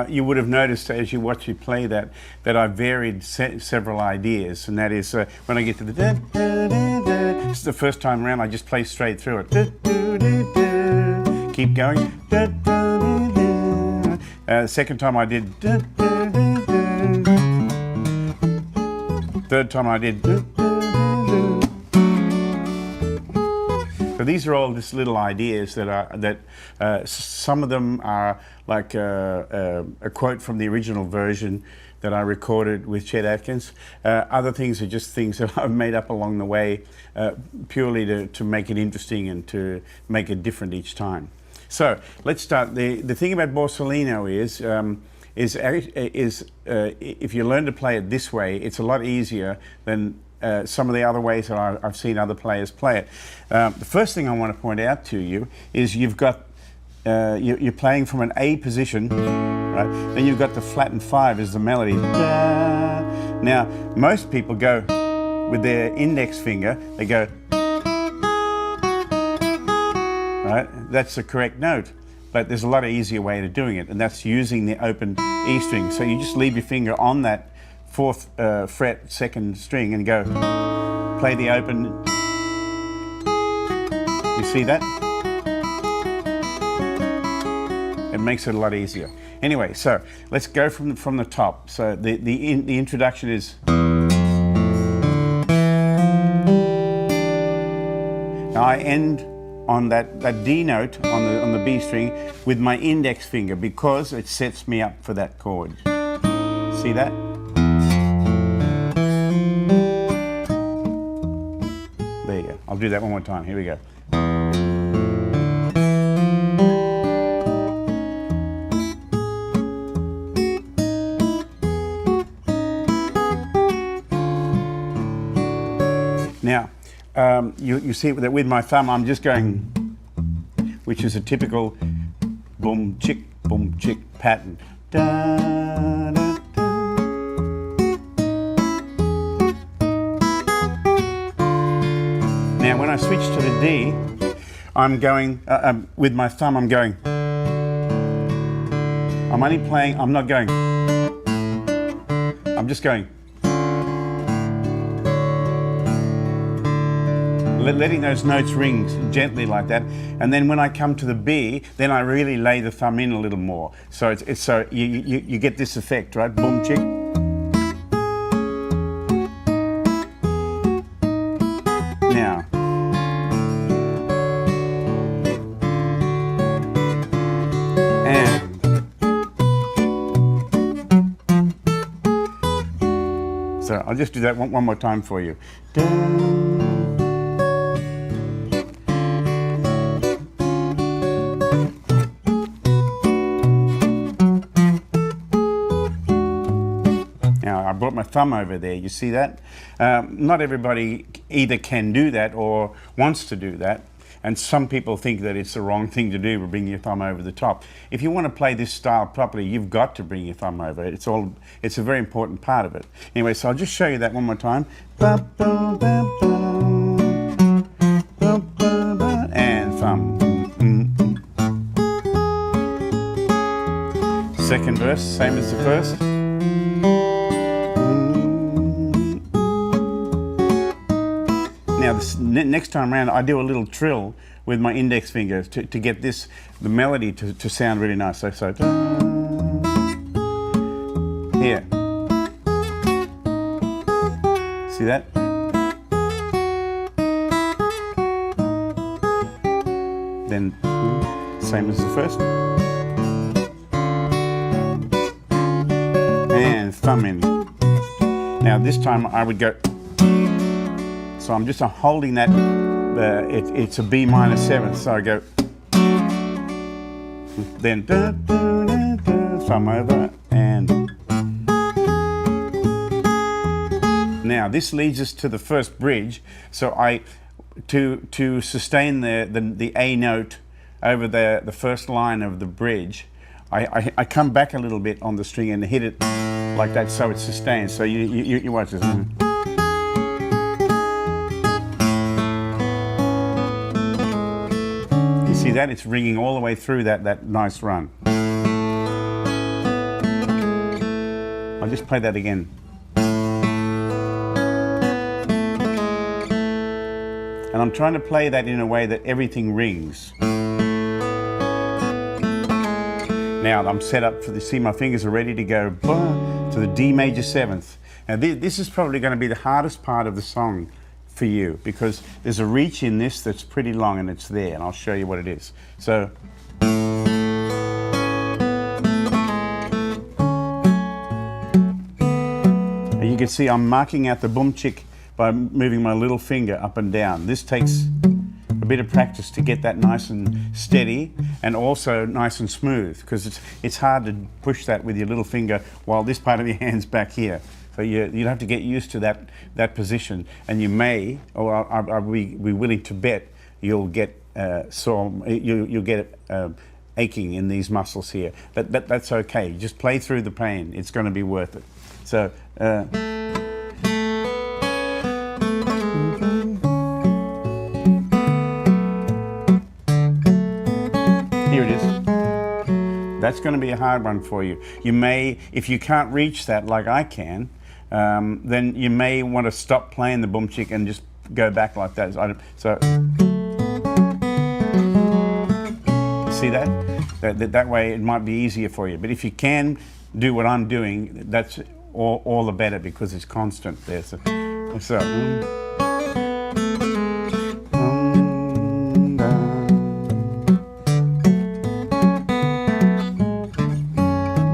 you would have noticed as you watch me play that I varied several ideas, and that is when I get to the da, da, da, da, it's the first time around I just play straight through it. Da, da, da, da. Keep going. Da, da, da, da. Second time I did. Da, da, da, da. Third time I did. Da, da, da, da. So these are all just little ideas that some of them are like a quote from the original version that I recorded with Chet Atkins. Other things are just things that I've made up along the way, purely to make it interesting and to make it different each time. So let's start. The thing about Borsalino is if you learn to play it this way, it's a lot easier than some of the other ways that I've seen other players play it. The first thing I want to point out to you is you've got you're playing from an A position, right? Then you've got the flattened 5 as the melody. Da. Now most people go with their index finger. They go, right? That's the correct note. But there's a lot of easier way to doing it, and that's using the open E string. So you just leave your finger on that 4th fret 2nd string and go play the open. You see that? It makes it a lot easier. Anyway, so let's go from the top. So the introduction is. Now I end on that D note on the B string with my index finger because it sets me up for that chord. See that? There you go. I'll do that one more time. Here we go. Now, you see that with my thumb I'm just going, which is a typical boom chick pattern. Da, da, da. Now when I switch to the D, I'm going, with my thumb I'm going, I'm only playing, I'm not going, I'm just going. Letting those notes ring gently like that, and then when I come to the B, then I really lay the thumb in a little more. So it's so you get this effect, right? Boom chick. Now, and so I'll just do that one more time for you. Dun. I brought my thumb over there, you see that? Not everybody either can do that or wants to do that, and some people think that it's the wrong thing to do to bring your thumb over the top. If you want to play this style properly, you've got to bring your thumb over. It's a very important part of it. Anyway, so I'll just show you that one more time. And thumb. Second verse, same as the first. Now, next time around, I do a little trill with my index finger to get the melody to sound really nice. So here. See that? Then, same as the first. And thumb in. Now, this time I would go. So I'm just holding that, it's a B minor 7th, so I go, then thumb over, and now this leads us to the first bridge. So to sustain the A note over the first line of the bridge, I come back a little bit on the string and hit it like that so it sustains. So you watch this. See that? It's ringing all the way through that nice run. I'll just play that again. And I'm trying to play that in a way that everything rings. Now I'm set up for the, see my fingers are ready to go to the D major 7th. Now this is probably going to be the hardest part of the song for you because there's a reach in this that's pretty long and it's there, and I'll show you what it is. So you can see I'm marking out the boom chick by moving my little finger up and down. This takes a bit of practice to get that nice and steady and also nice and smooth, because it's hard to push that with your little finger while this part of your hand's back here. So you'll have to get used to that position, and you may, or I'll be willing to bet, you'll get you'll get aching in these muscles here. But that's okay. Just play through the pain. It's going to be worth it. So. Here it is. That's going to be a hard one for you. You may, if you can't reach that like I can, then you may want to stop playing the boom chick and just go back like that. So see that? That way it might be easier for you. But if you can do what I'm doing, that's all the better, because it's constant there. So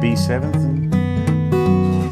B7th.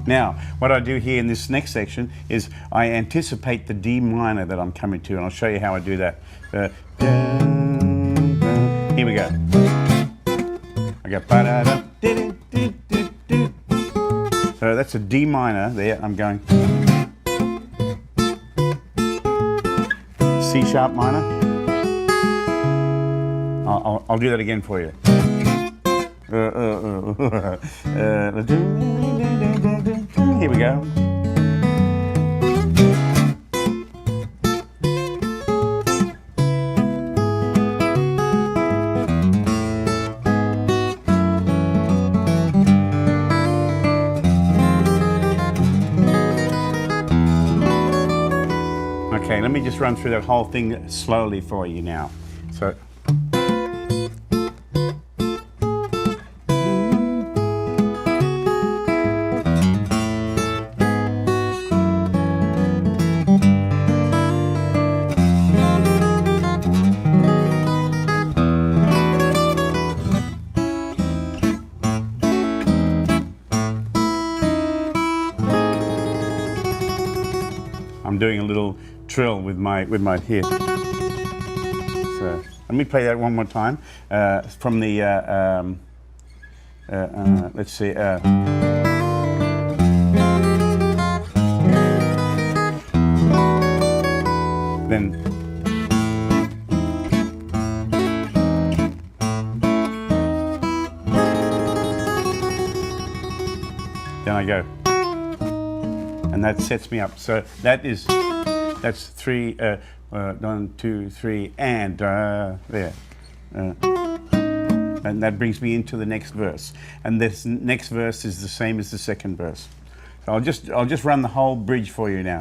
Now, what I do here in this next section is I anticipate the D minor that I'm coming to, and I'll show you how I do that. Here we go. I go ba-da-da, di-di-di-di-di. So that's a D minor there. I'm going C sharp minor. I'll do that again for you. Here we go. Okay, let me just run through that whole thing slowly for you now. So. I'm doing a little trill with my here. So let me play that one more time from the let's see. Then I go. And that sets me up. So that's 3, 1, 2, 3, and there. And that brings me into the next verse. And this next verse is the same as the second verse. So I'll just run the whole bridge for you now.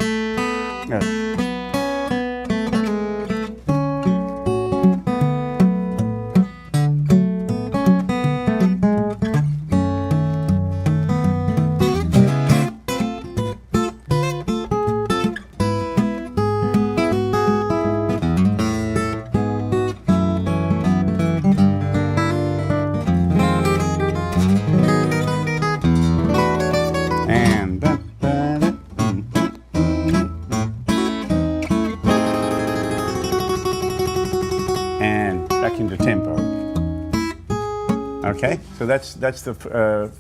Into tempo. Okay, so that's the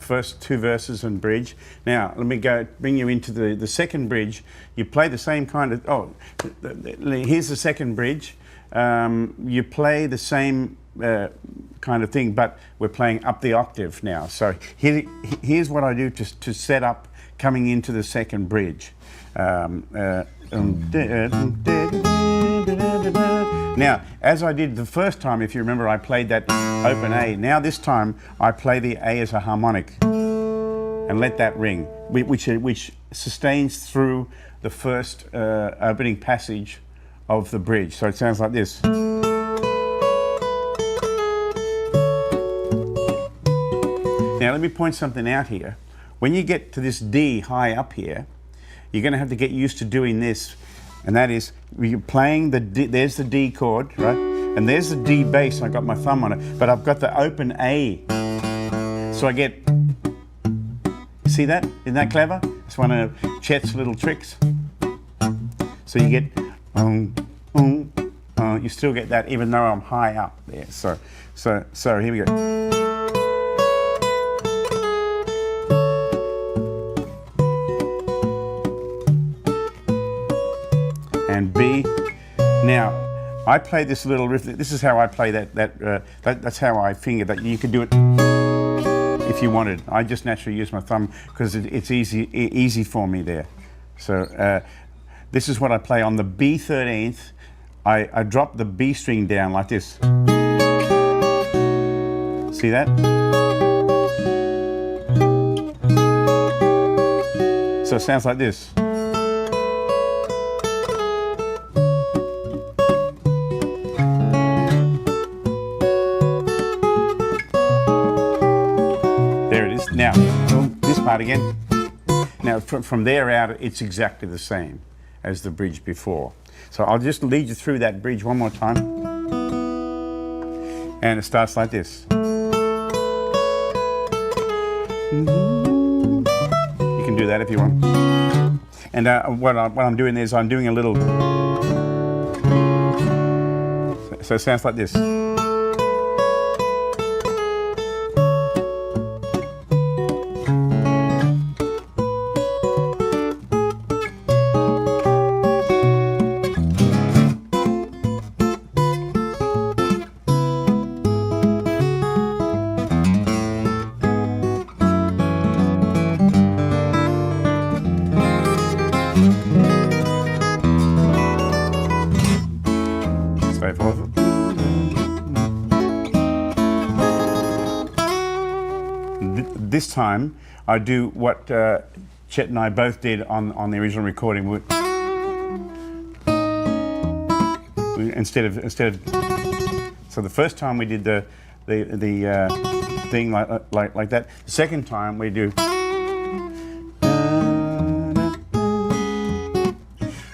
first 2 verses and bridge. Now let me bring you into the second bridge. You play the same kind of. Here's the second bridge. You play the same kind of thing, but we're playing up the octave now. So here's what I do to set up coming into the second bridge. Now, as I did the first time, if you remember, I played that open A. Now this time, I play the A as a harmonic. and let that ring, which sustains through the first opening passage of the bridge. So it sounds like this. Now let me point something out here. When you get to this D high up here, you're going to have to get used to doing this, and that is you're playing the D, there's the D chord, right? And there's the D bass. I got my thumb on it, but I've got the open A. So I get, see that? Isn't that clever? It's one of Chet's little tricks. So you get, you still get that even though I'm high up there. So here we go. And B. Now, I play this little riff. This is how I play that's how I finger that. You could do it if you wanted. I just naturally use my thumb because it's easy for me there. So this is what I play on the B13th. I drop the B string down like this. See that? So it sounds like this. There it is. Now, this part again. Now, from there out, it's exactly the same as the bridge before. So I'll just lead you through that bridge one more time. And it starts like this. You can do that if you want. And what I'm doing is I'm doing a little... So it sounds like this. This time, I do what Chet and I both did on the original recording. Instead of, so the first time we did the thing like that. The second time we do.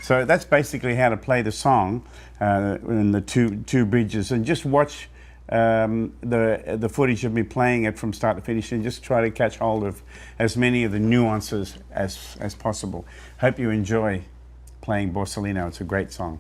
So that's basically how to play the song in the two bridges, and just watch the footage of me playing it from start to finish, and just try to catch hold of as many of the nuances as possible. Hope you enjoy playing Borsalino. It's a great song.